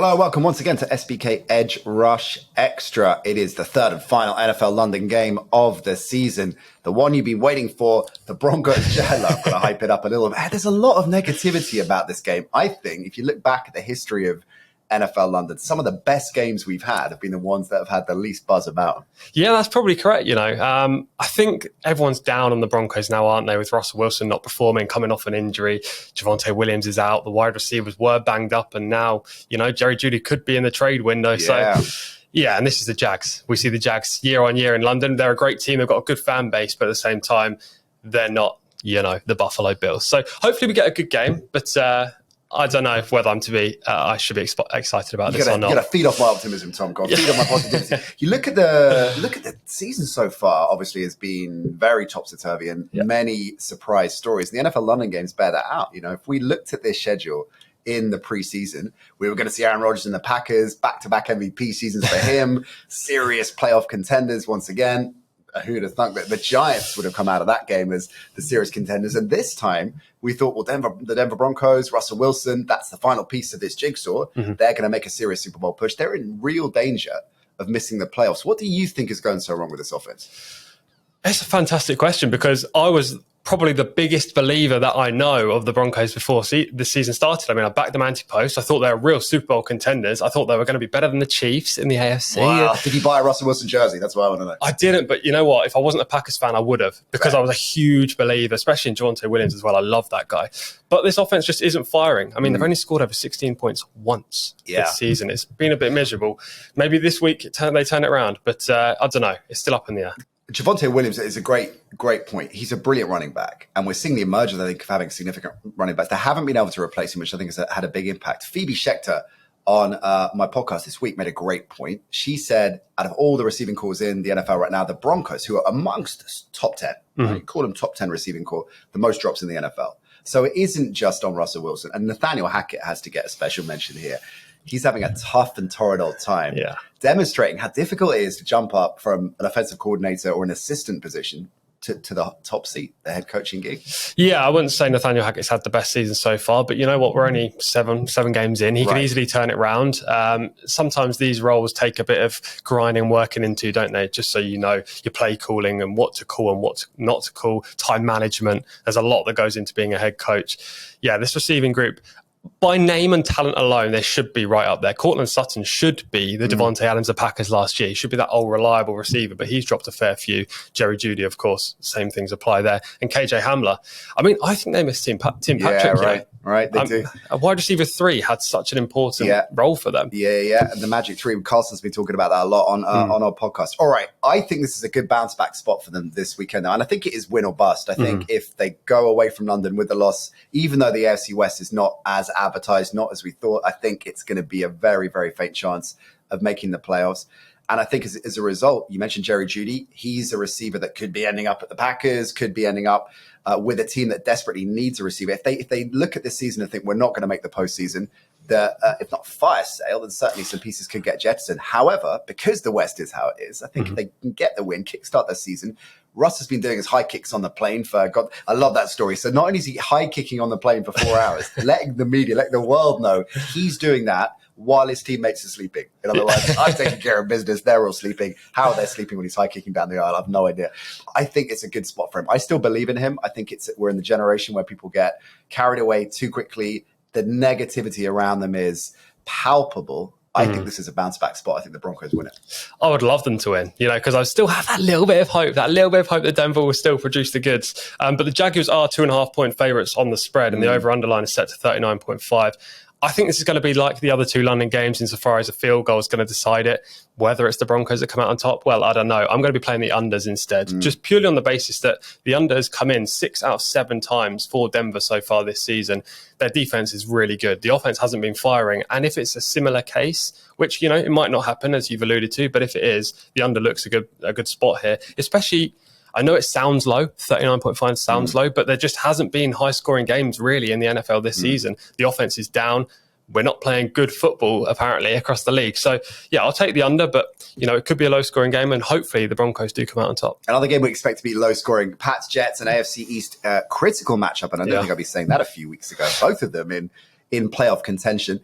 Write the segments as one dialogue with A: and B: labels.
A: Hello, welcome once again to SBK Edge Rush Extra. It is the third and final NFL London game of the season. The one you've been waiting for, the Broncos. I'm going to hype it up a little bit. There's a lot of negativity about this game. I think if you look back at the history of NFL London, some of the best games we've had have been the ones that have had the least buzz about them.
B: Yeah, that's probably correct. I think everyone's down on the Broncos now, aren't they? With Russell Wilson not performing, coming off an injury. Javonte Williams is out. The wide receivers were banged up. And now, Jerry Jeudy could be in the trade window.
A: Yeah.
B: So, yeah, and this is the Jags. We see the Jags year on year in London. They're a great team. They've got a good fan base. But at the same time, they're not, the Buffalo Bills. So hopefully we get a good game. But I don't know whether I should be excited about this or not.
A: You got to feed off my optimism, Tom. Go on, feed off my positivity. You look at the season so far. Obviously, has been very topsy-turvy and many surprise stories. The NFL London games bear that out. If we looked at this schedule in the preseason, we were going to see Aaron Rodgers and the Packers, back-to-back MVP seasons for him, serious playoff contenders once again. Who'd have thunk that the Giants would have come out of that game as the serious contenders? And this time, we thought, well, the Denver Broncos, Russell Wilson, that's the final piece of this jigsaw. Mm-hmm. They're going to make a serious Super Bowl push. They're in real danger of missing the playoffs. What do you think is going so wrong with this offense?
B: It's a fantastic question because I was probably the biggest believer that I know of the Broncos before the season started. I mean, I backed them anti-post. I thought they were real Super Bowl contenders. I thought they were going to be better than the Chiefs in the AFC.
A: Wow. Did you buy a Russell Wilson jersey? That's what I want to know.
B: I didn't, but you know what? If I wasn't a Packers fan, I would have because I was a huge believer, especially in Javonte Williams as well. I love that guy. But this offense just isn't firing. I mean, they've only scored over 16 points once this season. It's been a bit miserable. Maybe this week they turn it around, but I don't know. It's still up in the air.
A: Javonte Williams is a great point. He's a brilliant running back. And we're seeing the emergence, I think, of having significant running backs. They haven't been able to replace him, which I think has had a big impact. Phoebe Schechter on my podcast this week made a great point. She said, out of all the receiving corps in the NFL right now, the Broncos, who are amongst the top 10, you call them top 10 receiving corps, the most drops in the NFL. So it isn't just on Russell Wilson. And Nathaniel Hackett has to get a special mention here. He's having a tough and torrid old time, demonstrating how difficult it is to jump up from an offensive coordinator or an assistant position to the top seat, the head coaching gig. Yeah,
B: I wouldn't say Nathaniel Hackett's had the best season so far, but you know what? We're only seven games in. He can easily turn it around. Sometimes these roles take a bit of grinding, working into, don't they? Just so you know your play calling and what to call and what not to call, time management. There's a lot that goes into being a head coach. Yeah, this receiving group, by name and talent alone, they should be right up there. Cortland Sutton should be the Devontae Adams of Packers last year. He should be that old, reliable receiver, but he's dropped a fair few. Jerry Jeudy, of course, same things apply there. And KJ Hamler. I mean, I think they missed Tim Patrick.
A: Yeah, right. They do.
B: A wide receiver 3 had such an important role for them.
A: Yeah. And the Magic 3, Carlson's been talking about that a lot on our podcast. All right. I think this is a good bounce back spot for them this weekend now. And I think it is win or bust. I think if they go away from London with the loss, even though the AFC West is not as advertised, not as we thought, I think it's going to be a very, very faint chance of making the playoffs. And I think as a result, you mentioned Jerry Jeudy. He's a receiver that could be ending up at the Packers, could be ending up with a team that desperately needs a receiver. If they look at this season and think we're not going to make the postseason, if not fire sale, then certainly some pieces could get jettisoned. However, because the West is how it is, I think if they can get the win, kickstart their season. Russ has been doing his high kicks on the plane for God. I love that story. So not only is he high kicking on the plane for 4 hours, letting the media, letting the world know he's doing that while his teammates are sleeping. In other words, I'm taking care of business. They're all sleeping. How are they sleeping when he's high kicking down the aisle? I have no idea. I think it's a good spot for him. I still believe in him. I think we're in the generation where people get carried away too quickly. The negativity around them is palpable. I think this is a bounce back spot. I think the Broncos win it.
B: I would love them to win, because I still have that little bit of hope that Denver will still produce the goods. But the Jaguars are 2.5 point favourites on the spread, and the over-under line is set to 39.5. I think this is going to be like the other two London games insofar as a field goal is going to decide it. Whether it's the Broncos that come out on top, well, I don't know. I'm going to be playing the unders instead, just purely on the basis that the under has come in 6 out of 7 times for Denver so far this season. Their defense is really good. The offense hasn't been firing. And if it's a similar case, which, it might not happen, as you've alluded to, but if it is, the under looks a good spot here, especially. I know it sounds low, 39.5 sounds low, but there just hasn't been high-scoring games really in the NFL this season. The offense is down. We're not playing good football, apparently, across the league. So, yeah, I'll take the under, but, it could be a low-scoring game, and hopefully the Broncos do come out on top.
A: Another game we expect to be low-scoring, Pats, Jets, and AFC East critical matchup, and I don't think I'd be saying that a few weeks ago. Both of them in playoff contention.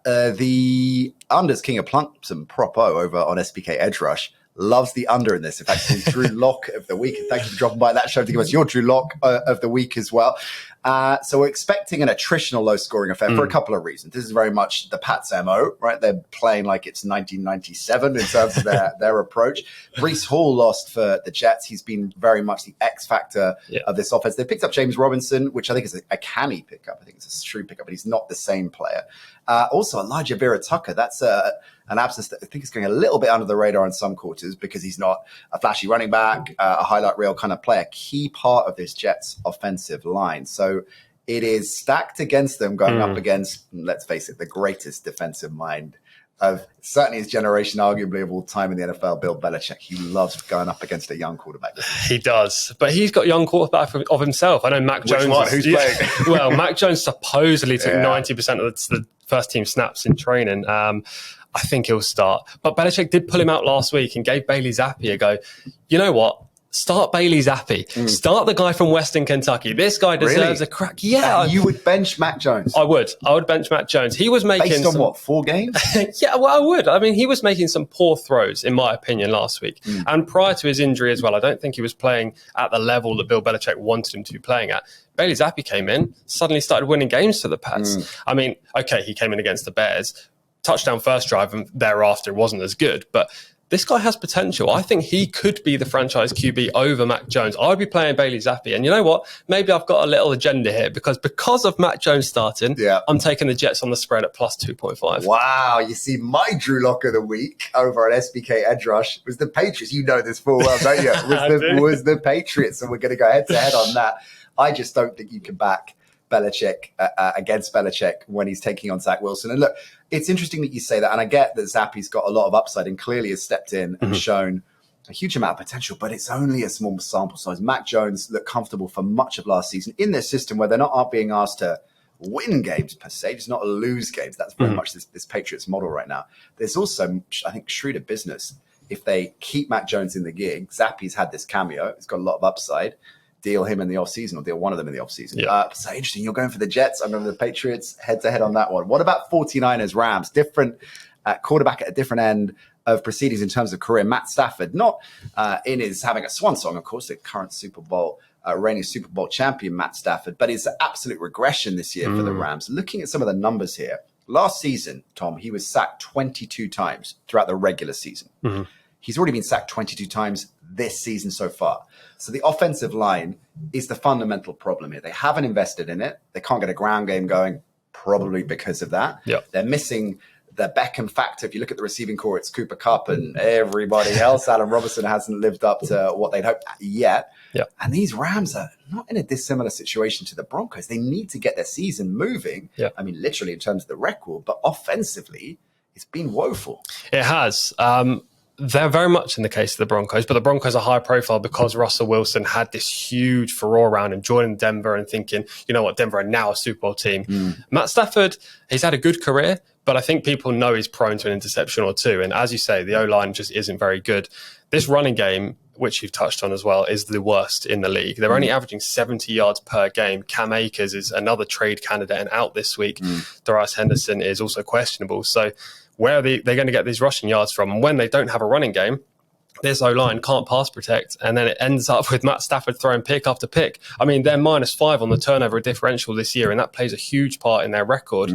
A: The under's king of plumps and Propo over on SBK Edge Rush loves the under in this. In fact, it's Drew Lock of the week. And thank you for dropping by that show to give us your Drew Lock of the week as well. So we're expecting an attritional low-scoring affair for a couple of reasons. This is very much the Pats' MO, right? They're playing like it's 1997 in terms of their approach. Breece Hall lost for the Jets. He's been very much the X factor of this offense. They picked up James Robinson, which I think is a canny pickup. I think it's a shrewd pickup, but he's not the same player. Also, Elijah Vera Tucker. That's an absence that I think is going a little bit under the radar in some quarters because he's not a flashy running back, a highlight reel kind of player, key part of this Jets offensive line. So it is stacked against them going up against, let's face it, the greatest defensive mind of certainly his generation, arguably of all time in the NFL, Bill Belichick. He loves going up against a young quarterback.
B: He does, but he's got a young quarterback of himself. I know Mac Jones.
A: Which one? Who's playing?
B: Well, Mac Jones supposedly took 90% of the first team snaps in training. I think he'll start. But Belichick did pull him out last week and gave Bailey Zappi a go. You know what? Start Bailey Zappi. Start the guy from Western Kentucky. This guy deserves a crack. Yeah.
A: You would bench Mac Jones?
B: I would bench Mac Jones. He was making...
A: Based on what, 4 games?
B: Yeah, well, I would. I mean, he was making some poor throws, in my opinion, last week. And prior to his injury as well, I don't think he was playing at the level that Bill Belichick wanted him to be playing at. Bailey Zappi came in, suddenly started winning games for the Pats. I mean, okay, he came in against the Bears. Touchdown first drive, and thereafter it wasn't as good. But this guy has potential. I think he could be the franchise QB over Mac Jones. I would be playing Bailey Zappi. And you know what? Maybe I've got a little agenda here because of Mac Jones starting, I'm taking the Jets on the spread at plus 2.5.
A: Wow. You see, my Drew Lock of the week over at SBK Edge Rush was the Patriots. You know this full well, don't you? Was the Patriots. So we're going to go head to head on that. I just don't think you can back Belichick against Belichick when he's taking on Zach Wilson. And look, it's interesting that you say that. And I get that Zappi's got a lot of upside and clearly has stepped in and shown a huge amount of potential, but it's only a small sample size. Mac Jones looked comfortable for much of last season in this system where they're not being asked to win games per se, just not lose games. That's very much this Patriots model right now. There's also, I think, shrewder business. If they keep Mac Jones in the gig, Zappi's had this cameo. It's got a lot of upside. Deal him in the offseason or deal one of them in the offseason. So interesting. You're going for the Jets. I'm going for the Patriots head-to-head on that one. What about 49ers, Rams? Different quarterback at a different end of proceedings in terms of career. Matt Stafford, not in his having a swan song, of course, the current Super Bowl, reigning Super Bowl champion Matt Stafford, but it's an absolute regression this year for the Rams. Looking at some of the numbers here, last season, Tom, he was sacked 22 times throughout the regular season. He's already been sacked 22 times this season so far. So the offensive line is the fundamental problem here. They haven't invested in it. They can't get a ground game going, probably because of that. They're missing the Beckham factor. If you look at the receiving core, it's Cooper Kupp and everybody else. Allen Robinson hasn't lived up to what they'd hoped yet. And these Rams are not in a dissimilar situation to the Broncos. They need to get their season moving. I mean, literally in terms of the record, but offensively, it's been woeful.
B: It has. They're very much in the case of the Broncos, but the Broncos are high profile because Russell Wilson had this huge furore around him, joining Denver and thinking, you know what, Denver are now a Super Bowl team. Matt Stafford, he's had a good career, but I think people know he's prone to an interception or two. And as you say, the O-line just isn't very good. This running game, which you've touched on as well, is the worst in the league. They're only averaging 70 yards per game. Cam Akers is another trade candidate and out this week. Darius Henderson is also questionable. So where are they going to get these rushing yards from? And when they don't have a running game, this O-line can't pass protect. And then it ends up with Matt Stafford throwing pick after pick. I mean, they're -5 on the turnover differential this year, and that plays a huge part in their record.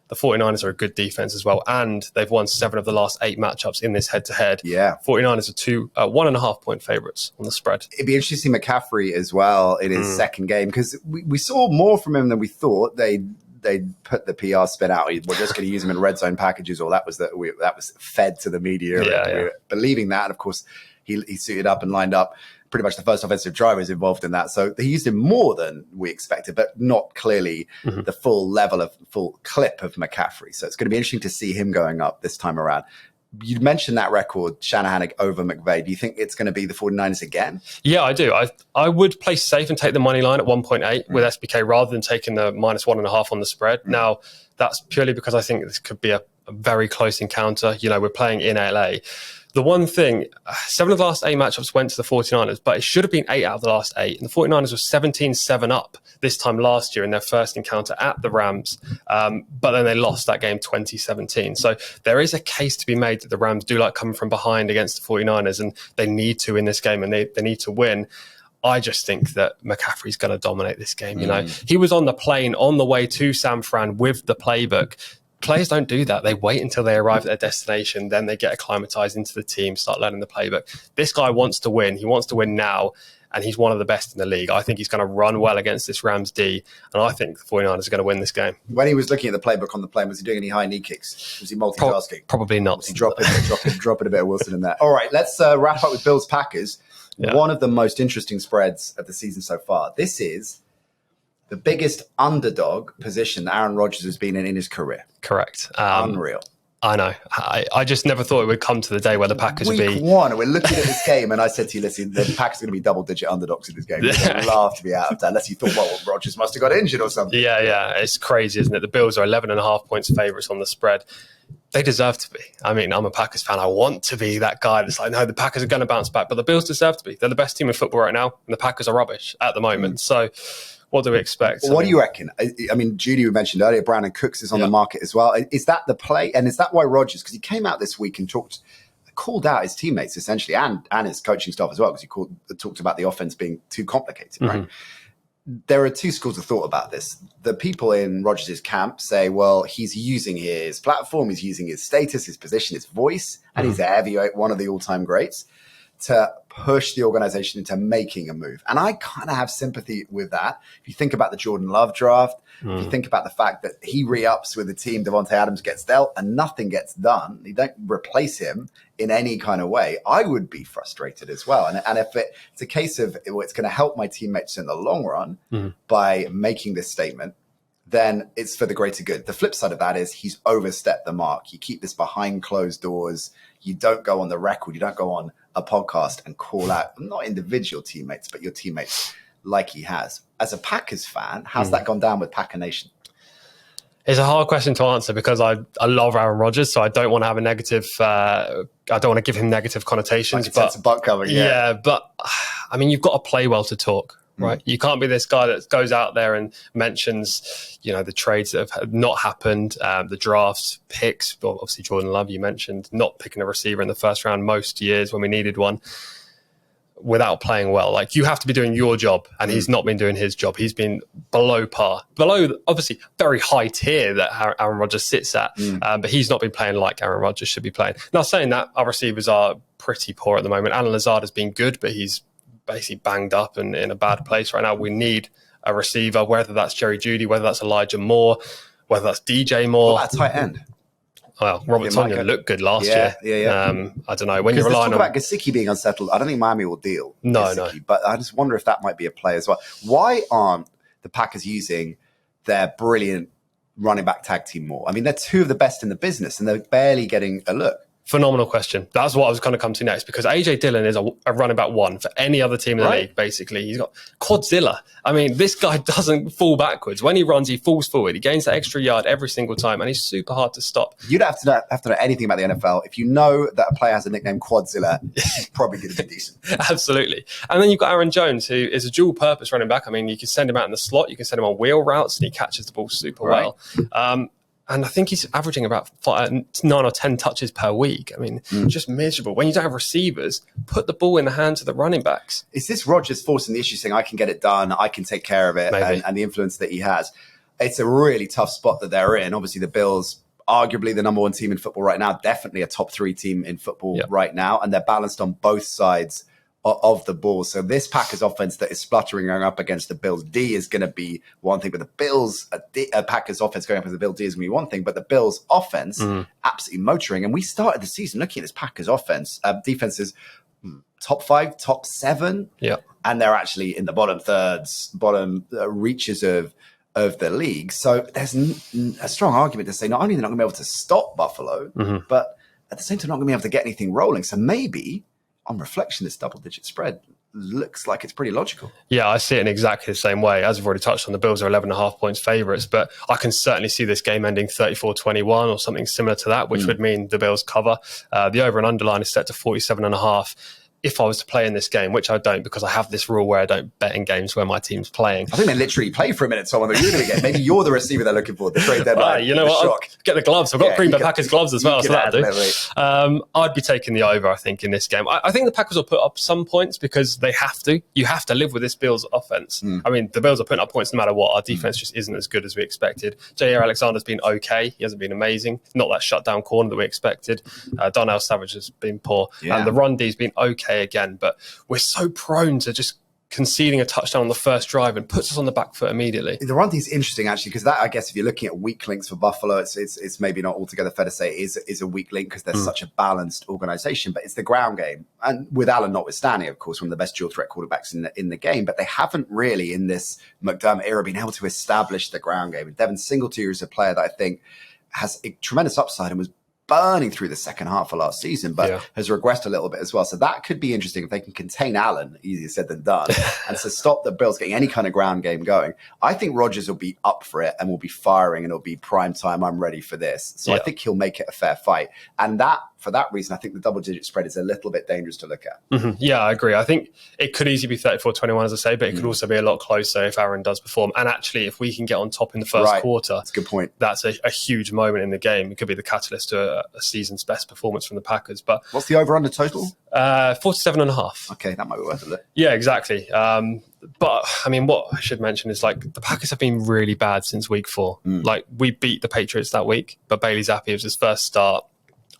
B: The 49ers are a good defense as well, and they've won 7 of the last 8 matchups in this head-to-head. 49ers are 1.5 point favorites on the spread.
A: It'd be interesting to see McCaffrey as well in his second game, because we saw more from him than we thought. They put the PR spin out. We're just going to use him in red zone packages, or that was fed to the media. We were believing that. And of course, he suited up and lined up. Pretty much the first offensive driver is involved in that. So he used him more than we expected, but not clearly the full clip of McCaffrey. So it's going to be interesting to see him going up this time around. You mentioned that record, Shanahan over McVay. Do you think it's going to be the 49ers again? Yeah,
B: I do. I would play safe and take the money line at 1.8 with SBK rather than taking the -1.5 on the spread. Now, that's purely because I think this could be a very close encounter. You know, we're playing in LA. The one thing, 7 of the last 8 matchups went to the 49ers, but it should have been 8 out of the last 8. And the 49ers were 17-7 up this time last year in their first encounter at the Rams. But then they lost that game 2017. So there is a case to be made that the Rams do like coming from behind against the 49ers, and they need to in this game, and they need to win. I just think that McCaffrey's going to dominate this game. You know, he was on the plane on the way to San Fran with the playbook. Players don't do that. They wait until they arrive at their destination, then they get acclimatized into the team, start learning the playbook. This guy wants to win. He wants to win now, and he's one of the best in the league. I think he's going to run well against this Rams D, and I think the 49ers are going to win this game.
A: When he was looking at the playbook on the plane, was he doing any high knee kicks? Was he multitasking?
B: Probably not.
A: Was he dropping a bit of Wilson in there? All right, let's wrap up with Bills-Packers. Yeah. One of the most interesting spreads of the season so far. This is the biggest underdog position that Aaron Rodgers has been in his career.
B: Correct.
A: Unreal.
B: I know. I just never thought it would come to the day where the Packers would be.
A: Week 1, we're looking at this game, and I said to you, listen, the Packers are going to be double-digit underdogs in this game. You're going to laugh to be out of that, unless you thought, well, Rodgers must have got injured or something.
B: Yeah. It's crazy, isn't it? The Bills are 11.5 points favourites on the spread. They deserve to be. I mean, I'm a Packers fan. I want to be that guy that's like, no, the Packers are going to bounce back, but the Bills deserve to be. They're the best team in football right now, and the Packers are rubbish at the moment. So what do we expect?
A: What do you reckon? I mean, Judy, we mentioned earlier, Brandon Cooks is on the market as well. Is that the play? And is that why Rodgers, because he came out this week and called out his teammates essentially and his coaching staff as well, because he talked about the offense being too complicated, right? There are 2 schools of thought about this. The people in Rodgers' camp say, well, he's using his platform, he's using his status, his position, his voice, and he's a heavyweight, one of the all-time greats, to push the organization into making a move. And I kind of have sympathy with that. If you think about the Jordan Love draft, if you think about the fact that he re-ups with the team, Devontae Adams gets dealt and nothing gets done, you don't replace him in any kind of way, I would be frustrated as well. And if it's a case of it's going to help my teammates in the long run by making this statement, then it's for the greater good. The flip side of that is he's overstepped the mark. You keep this behind closed doors. You don't go on the record. You don't go on a podcast and call out not individual teammates, but your teammates like he has. As a Packers fan, how's that gone down with Packer Nation?
B: It's a hard question to answer because I love Aaron Rodgers, so I don't want to have a negative. I don't want to give him negative connotations.
A: Like it's a butt cover,
B: yeah. But I mean, you've got to play well to talk, right? You can't be this guy that goes out there and mentions, the trades that have not happened, the drafts, picks. Well, obviously, Jordan Love, you mentioned not picking a receiver in the first round most years when we needed one, without playing well. Like, you have to be doing your job, and he's not been doing his job. He's been below par, below obviously very high tier that Aaron Rodgers sits at, but he's not been playing like Aaron Rodgers should be playing. Now, saying that, our receivers are pretty poor at the moment. Alan Lazard has been good, but he's basically banged up and in a bad place right now. We need a receiver, whether that's Jerry Jeudy, whether that's Elijah Moore, whether that's DJ Moore.
A: What about tight end?
B: Well, Robert Tonyan looked good last year.
A: Yeah.
B: I don't know. When you're relying on...
A: about Gesicki being unsettled, I don't think Miami will deal.
B: No.
A: But I just wonder if that might be a play as well. Why aren't the Packers using their brilliant running back tag team more? I mean, they're 2 of the best in the business, and they're barely getting a look.
B: Phenomenal question. That's what I was going to come to next, because AJ Dillon is a running back 1 for any other team in the league, basically. He's got Quadzilla. I mean, this guy doesn't fall backwards. When he runs, he falls forward. He gains that extra yard every single time, and he's super hard to stop.
A: You don't have to know anything about the NFL. If you know that a player has a nickname Quadzilla, he's probably going to be decent.
B: Absolutely. And then you've got Aaron Jones, who is a dual-purpose running back. I mean, you can send him out in the slot. You can send him on wheel routes, and he catches the ball super well. And I think he's averaging about 9 or 10 touches per week. I mean, just miserable. When you don't have receivers, put the ball in the hands of the running backs.
A: Is this Rodgers forcing the issue, saying, I can get it done, I can take care of it, and the influence that he has? It's a really tough spot that they're in. Obviously, the Bills, arguably the number 1 team in football right now, definitely a top 3 team in football right now, and they're balanced on both sides of the ball. So this Packers offense that is spluttering up against the Bills D is going to be one thing, but the Bills, Packers offense going up against the Bills D is going to be one thing, but the Bills offense absolutely motoring. And we started the season looking at this Packers offense, defenses top 5, top 7, and they're actually in the bottom thirds, bottom reaches of the league. So there's a strong argument to say not only are they not going to be able to stop Buffalo, but at the same time not going to be able to get anything rolling. So maybe, on reflection, this double-digit spread looks like it's pretty logical.
B: Yeah, I see it in exactly the same way. As we've already touched on, the Bills are 11.5 points favourites, but I can certainly see this game ending 34-21 or something similar to that, which would mean the Bills cover. The over and underline is set to 47.5. If I was to play in this game, which I don't because I have this rule where I don't bet in games where my team's playing.
A: I think they literally play for a minute, Tom, and you're going to get. Maybe you're the receiver they're looking for, the trade deadline.
B: You know what? Get the gloves. I've got Green Bay Packers gloves as well, so that'll do. I'd be taking the over, I think, in this game. I think the Packers will put up some points because they have to. You have to live with this Bills offense. I mean, the Bills are putting up points no matter what. Our defense just isn't as good as we expected. Jair Alexander's been okay. He hasn't been amazing. Not that shutdown corner that we expected. Donnell Savage has been poor. And the run D's been okay again, but we're so prone to just conceding a touchdown on the first drive and puts us on the back foot immediately.
A: The run is interesting, actually, because that, I guess, if you're looking at weak links for Buffalo, it's maybe not altogether fair to say it is a weak link because they're such a balanced organization, but it's the ground game. And with Allen notwithstanding, of course, one of the best dual threat quarterbacks in the game, but they haven't really, in this McDermott era, been able to establish the ground game. And Devin Singletary is a player that I think has a tremendous upside and was burning through the second half of last season, but has regressed a little bit as well. So that could be interesting if they can contain Allen, easier said than done, and to stop the Bills getting any kind of ground game going. I think Rodgers will be up for it and will be firing and it'll be prime time. I'm ready for this. So I think he'll make it a fair fight. And for that reason, I think the double-digit spread is a little bit dangerous to look at.
B: Yeah, I agree. I think it could easily be 34-21, as I say, but it could also be a lot closer if Aaron does perform. And actually, if we can get on top in the first quarter,
A: that's a good point.
B: That's a huge moment in the game. It could be the catalyst to a season's best performance from the Packers. But
A: what's the over-under total?
B: 47.5.
A: Okay, that might be worth a look.
B: Yeah, exactly. But I mean, what I should mention is like the Packers have been really bad since week 4. Like we beat the Patriots that week, but Bailey Zappi, it was his first start.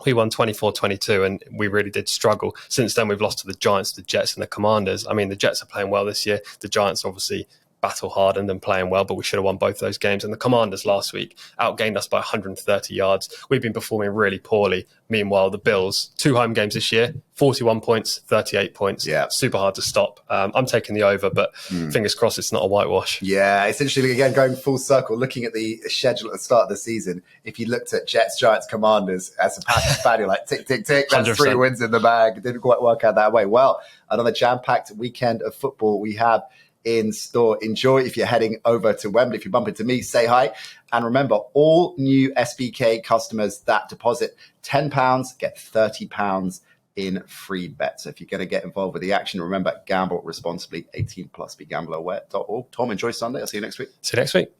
B: We won 24-22 and we really did struggle. Since then, we've lost to the Giants, the Jets and the Commanders. I mean, the Jets are playing well this year. The Giants obviously battle-hardened and playing well, but we should have won both those games. And the Commanders last week outgained us by 130 yards. We've been performing really poorly. Meanwhile, the Bills, 2 home games this year, 41 points, 38 points. Yeah. Super hard to stop. I'm taking the over, but fingers crossed it's not a whitewash.
A: Yeah, it's interesting, again, going full circle, looking at the schedule at the start of the season. If you looked at Jets, Giants, Commanders, as a Packers fan, you're like, tick, tick, tick, that's 100%. 3 wins in the bag. It didn't quite work out that way. Well, another jam-packed weekend of football we have in store. Enjoy. If you're heading over to Wembley, if you bump into me, say hi. And remember, all new SBK customers that deposit £10 get £30 in free bets. So if you're going to get involved with the action, remember, gamble responsibly. 18+, begambleaware.org. Tom, enjoy Sunday. I'll see you next week.
B: See you next week.